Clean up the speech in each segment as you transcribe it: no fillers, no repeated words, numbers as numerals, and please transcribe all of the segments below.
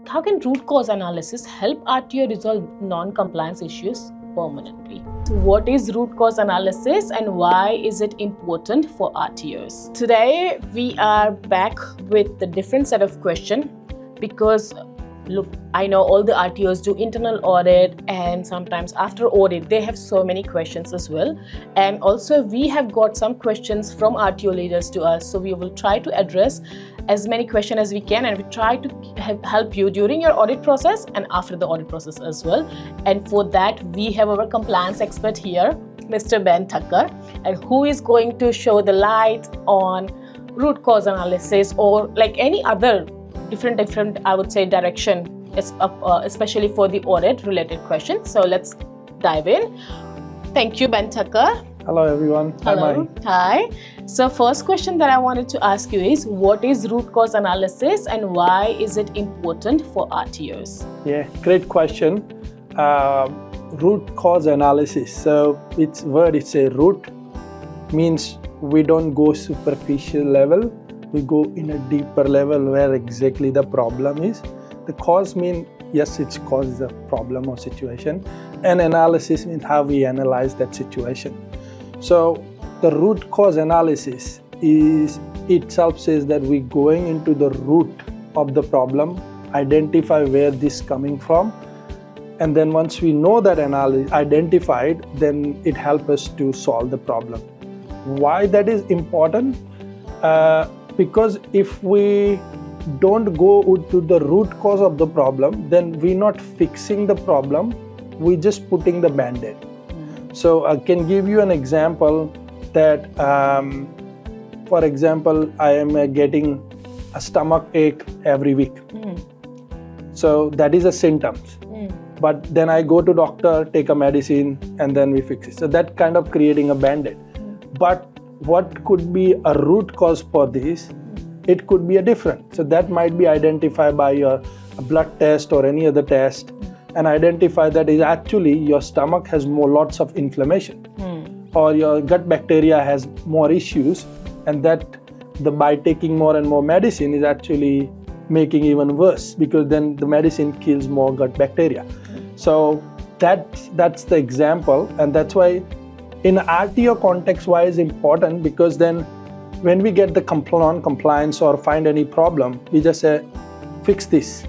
How can root cause analysis help RTO resolve non-compliance issues permanently? What is root cause analysis and why is it important for RTOs? Today we are back with a different set of questions because look, I know all the RTOs do internal audit, and sometimes after audit they have so many questions as well. And also we have got some questions from RTO leaders to us, so we will try to address as many questions as we can, and we try to help you during your audit process and after the audit process as well. And for that we have our compliance expert here, Mr. Ben Thakkar, and who is going to show the light on root cause analysis or like any other different I would say direction, especially for the audit related questions. So let's dive in. Thank you, Ben Thakkar. Hello everyone. Hello. Hi. So first question that I wanted to ask you is, what is root cause analysis and why is it important for RTOs? Yeah, great question. Root cause analysis. So it's a root, means we don't go superficial level. We go in a deeper level where exactly the problem is. The cause means, yes, it's caused the problem or situation. And analysis means how we analyze that situation. So the root cause analysis is itself says that we're going into the root of the problem, identify where this is coming from. And then once we know that identified, then it helps us to solve the problem. Why that is important? Because if we don't go to the root cause of the problem, then we're not fixing the problem, we're just putting the band-aid. So I can give you an example that, for example, I am getting a stomach ache every week. So that is a symptom. But then I go to doctor, take a medicine, and then we fix it. So that kind of creating a band-aid. But what could be a root cause for this? It could be a different. So that might be identified by your blood test or any other test, and identify that is actually your stomach has lots of inflammation, or your gut bacteria has more issues, and that by taking more and more medicine is actually making even worse, because then the medicine kills more gut bacteria. So that's the example, and that's why in RTO context, why is important? Because then when we get the non-compliance or find any problem, we just say, fix this.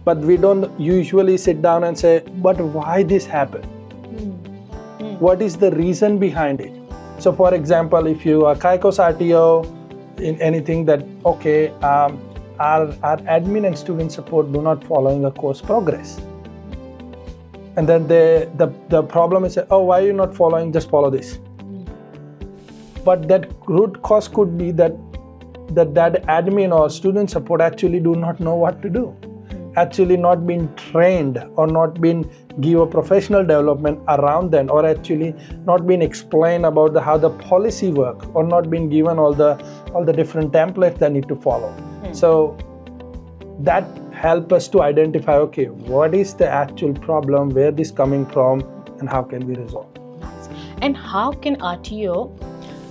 But we don't usually sit down and say, but why this happened? What is the reason behind it? So for example, if you are Kaikos RTO in anything that, okay, our admin and student support do not following a course progress. And then the problem is, oh, why are you not following? Just follow this. But that root cause could be that admin or student support actually do not know what to do. Actually not been trained or not been give a professional development around them, or actually not been explained about how the policy work, or not been given all the different templates they need to follow. So that help us to identify, okay, what is the actual problem, where this coming from, and how can we resolve. And how can RTO,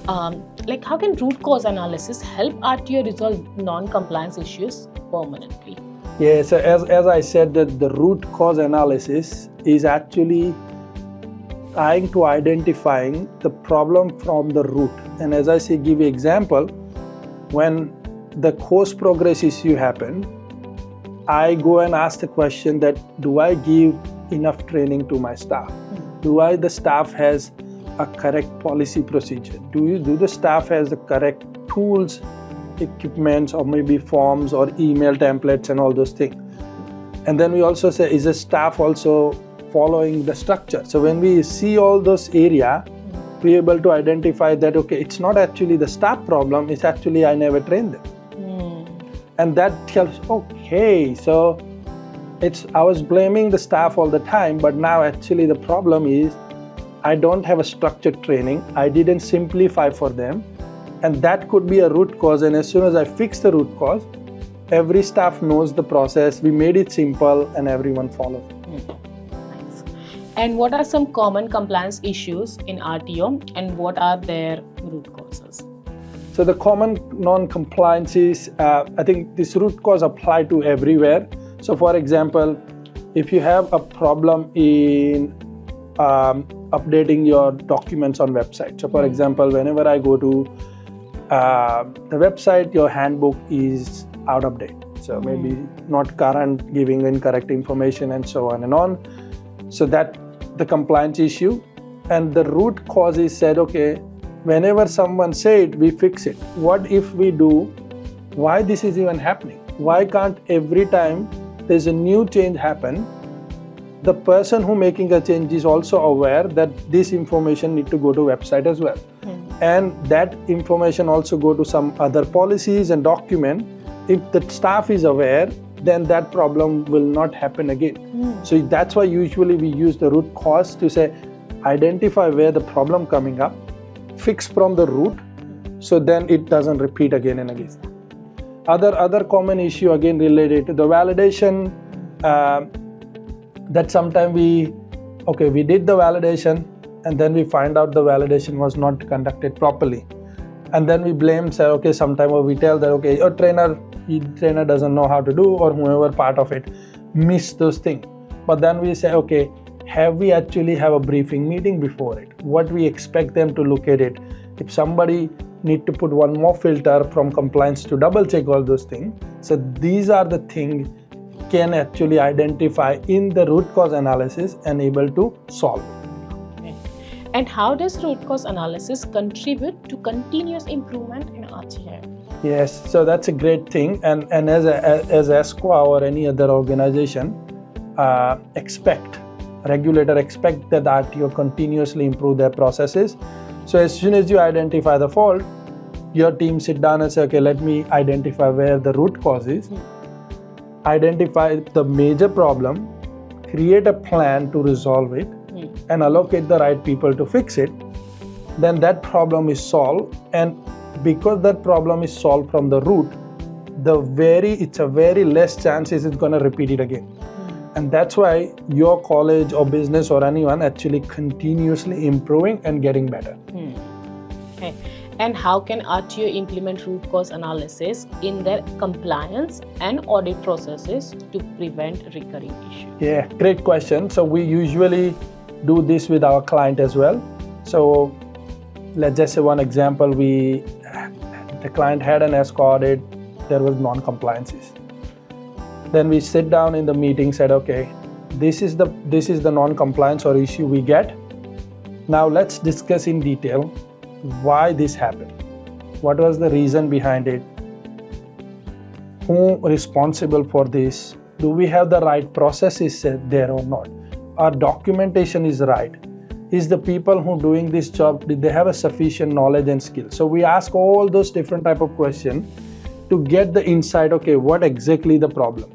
how can root cause analysis help RTO resolve non-compliance issues permanently? Yeah, so as I said, that the root cause analysis is actually trying to identifying the problem from the root. And as I say, give you example, when the course progress issue happen, I go and ask the question that, do I give enough training to my staff? Do the staff has a correct policy procedure? Do the staff has the correct tools, equipments, or maybe forms or email templates and all those things? And then we also say, is the staff also following the structure? So when we see all those area, we're able to identify that, okay, it's not actually the staff problem, it's actually I never trained them. And that tells, okay, so I was blaming the staff all the time, but now actually the problem is I don't have a structured training, I didn't simplify for them, and that could be a root cause. And as soon as I fix the root cause, every staff knows the process, we made it simple, and everyone follows. Nice. And what are some common compliance issues in RTO, and what are their root causes? So the common non-compliances, I think this root cause apply to everywhere. So for example, if you have a problem in updating your documents on website. So for example, whenever I go to the website, your handbook is out of date. So maybe not current, giving incorrect information and so on and on. So that the compliance issue, and the root cause is said, okay, whenever someone said, we fix it. What if we do? Why this is even happening? Why can't every time there's a new change happen, the person who making a change is also aware that this information need to go to website as well. And that information also go to some other policies and document. If the staff is aware, then that problem will not happen again. So that's why usually we use the root cause to say, identify where the problem coming up, fix from the root, so then it doesn't repeat again and again. Other common issue again related to the validation, that sometimes we did the validation and then we find out the validation was not conducted properly. And then we blame, say, okay, sometimes we tell that, okay, your trainer doesn't know how to do, or whoever part of it missed those things. But then we say, okay, have we actually have a briefing meeting before it? What we expect them to look at it? If somebody need to put one more filter from compliance to double check all those things. So these are the things can actually identify in the root cause analysis and able to solve it. Okay. And how does root cause analysis contribute to continuous improvement in RTO? Yes, so that's a great thing. And as ESCO or any other organization, regulator expect that RTO continuously improve their processes. So as soon as you identify the fault, your team sit down and say, okay, let me identify where the root cause is, identify the major problem, create a plan to resolve it, and allocate the right people to fix it. Then that problem is solved, and because that problem is solved from the root, it's a very less chances it's going to repeat it again. And that's why your college or business or anyone actually continuously improving and getting better. Okay. And how can RTO implement root cause analysis in their compliance and audit processes to prevent recurring issues? Yeah, great question. So we usually do this with our client as well. So let's just say one example, the client had an ESCO audit, there was non-compliances. Then we sit down in the meeting, said, okay, this is the non-compliance or issue we get. Now let's discuss in detail why this happened. What was the reason behind it? Who responsible for this? Do we have the right processes there or not? Our documentation is right. Is the people who doing this job, did they have a sufficient knowledge and skill? So we ask all those different type of questions to get the insight, okay, what exactly the problem?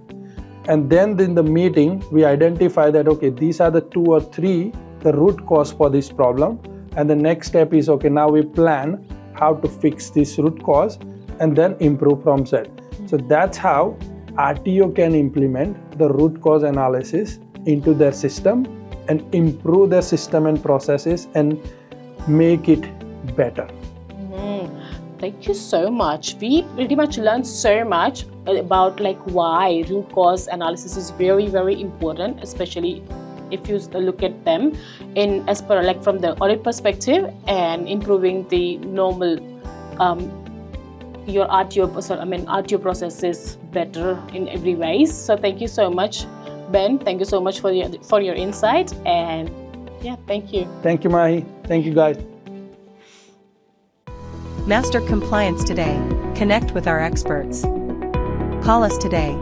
And then in the meeting, we identify that, okay, these are the 2 or 3, the root cause for this problem. And the next step is, okay, now we plan how to fix this root cause and then improve from that. So that's how RTO can implement the root cause analysis into their system and improve their system and processes and make it better. Thank you so much. We pretty much learned so much about why root cause analysis is very, very important, especially if you look at them as per from the audit perspective and improving the normal your RTO processes better in every ways. So thank you so much, Ben. Thank you so much for your insight, and yeah, thank you. Thank you, Maahi. Thank you, guys. Master compliance today. Connect with our experts. Call us today.